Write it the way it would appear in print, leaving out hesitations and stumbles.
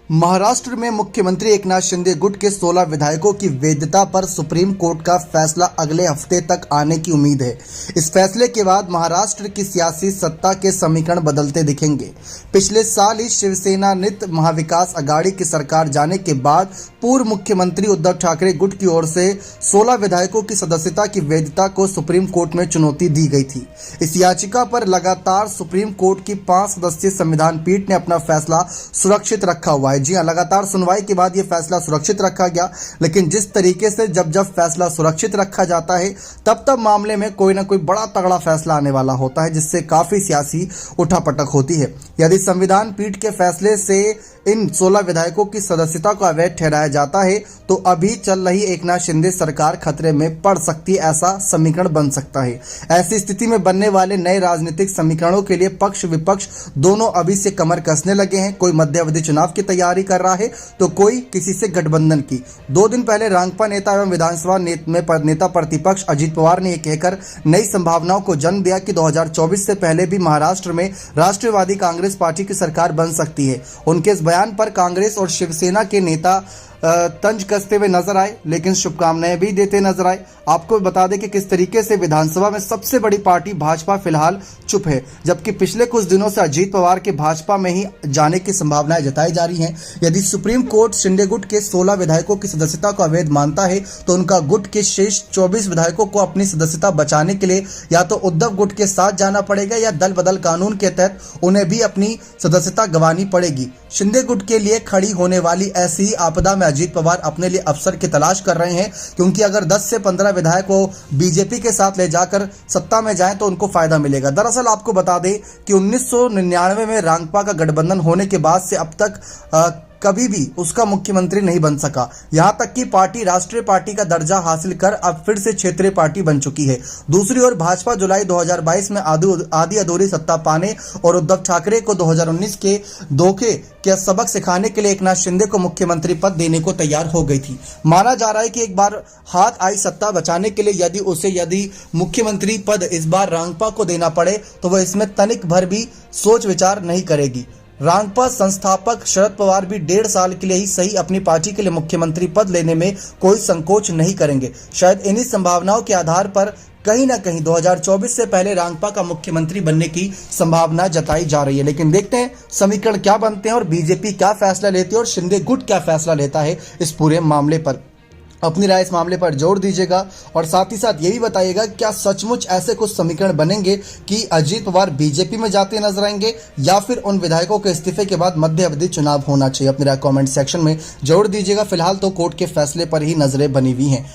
महाराष्ट्र में मुख्यमंत्री एकनाथ शिंदे गुट के 16 विधायकों की वैधता पर सुप्रीम कोर्ट का फैसला अगले हफ्ते तक आने की उम्मीद है। इस फैसले के बाद महाराष्ट्र की सियासी सत्ता के समीकरण बदलते दिखेंगे। पिछले साल ही शिवसेना नित महाविकास अघाड़ी की सरकार जाने के बाद पूर्व मुख्यमंत्री उद्धव ठाकरे गुट की ओर से 16 विधायकों की सदस्यता की वैधता को सुप्रीम कोर्ट में चुनौती दी गई थी। इस याचिका पर लगातार सुप्रीम कोर्ट की 5 सदस्यीय संविधान पीठ ने अपना फैसला सुरक्षित रखा हुआ है। जी हां, लगातार सुनवाई के बाद यह फैसला सुरक्षित रखा गया, लेकिन जिस तरीके से जब फैसला सुरक्षित रखा जाता है तब मामले में कोई ना कोई बड़ा तगड़ा फैसला आने वाला होता है, जिससे काफी सियासी उठापटक होती है। यदि संविधान पीठ के फैसले से इन 16 विधायकों की सदस्यता को अवैध ठहराया जाता है तो अभी चल रही एकनाथ शिंदे सरकार खतरे में पड़ सकती है, ऐसा समीकरण बन सकता है। ऐसी स्थिति में बनने वाले नए राजनीतिक समीकरणों के लिए पक्ष विपक्ष दोनों अभी से कमर कसने लगे हैं। कोई मध्यावधि चुनाव की तैयारी कर रहा है तो कोई किसी से गठबंधन की। 2 दिन पहले रांगपा नेता एवं विधानसभा नेता प्रतिपक्ष अजीत पवार ने यह कहकर नई संभावनाओं को जन्म दिया कि 2024 से पहले भी महाराष्ट्र में राष्ट्रवादी कांग्रेस पार्टी की सरकार बन सकती है। उनके इस बयान पर कांग्रेस और शिवसेना के नेता तंज कसते हुए नजर आए, लेकिन शुभकामनाएं भी देते नजर आए। आपको बता दें कि किस तरीके से विधानसभा में सबसे बड़ी पार्टी भाजपा फिलहाल चुप है, जबकि पिछले कुछ दिनों से अजीत पवार के भाजपा में ही जाने की संभावनाएं जताई जा रही हैं। यदि सुप्रीम कोर्ट शिंदे गुट के 16 विधायकों की सदस्यता को अवैध मानता है तो उनका गुट के शेष 24 विधायकों को अपनी सदस्यता बचाने के लिए या तो उद्धव गुट के साथ जाना पड़ेगा या दल बदल कानून के तहत उन्हें भी अपनी सदस्यता गंवानी पड़ेगी। शिंदे गुट के लिए खड़ी होने वाली ऐसी ही आपदा में अजीत पवार अपने लिए अवसर की तलाश कर रहे हैं, क्योंकि अगर 10 से 15 विधायक को बीजेपी के साथ ले जाकर सत्ता में जाएं तो उनको फायदा मिलेगा। दरअसल आपको बता दें कि 1999 में रांगपा का गठबंधन होने के बाद से अब तक कभी भी उसका मुख्यमंत्री नहीं बन सका। यहां तक कि पार्टी राष्ट्रीय पार्टी का दर्जा हासिल कर अब फिर से क्षेत्रीय पार्टी बन चुकी है। दूसरी ओर भाजपा जुलाई 2022 में आधी अधूरी सत्ता पाने और उद्धव ठाकरे को 2019 के धोखे के सबक सिखाने के लिए एकनाथ शिंदे को मुख्यमंत्री पद देने को तैयार हो गई थी। माना जा रहा है कि एक बार हाथ आई सत्ता बचाने के लिए यदि मुख्यमंत्री पद इस बार रांगपा को देना पड़े तो वह इसमें तनिक भर भी सोच विचार नहीं करेगी। रांगपा संस्थापक शरद पवार भी 1.5 साल के लिए ही सही अपनी पार्टी के लिए मुख्यमंत्री पद लेने में कोई संकोच नहीं करेंगे। शायद इन्हीं संभावनाओं के आधार पर कहीं ना कहीं 2024 से पहले रांगपा का मुख्यमंत्री बनने की संभावना जताई जा रही है। लेकिन देखते हैं समीकरण क्या बनते हैं और बीजेपी क्या फैसला लेती है और शिंदे गुट क्या फैसला लेता है इस पूरे मामले पर। अपनी राय इस मामले पर जोड़ दीजिएगा और साथ ही साथ ये भी बताइएगा क्या सचमुच ऐसे कुछ समीकरण बनेंगे कि अजीत पवार बीजेपी में जाते नजर आएंगे या फिर उन विधायकों के इस्तीफे के बाद मध्य अवधि चुनाव होना चाहिए। अपनी राय कमेंट सेक्शन में जोड़ दीजिएगा। फिलहाल तो कोर्ट के फैसले पर ही नजरें बनी हुई हैं।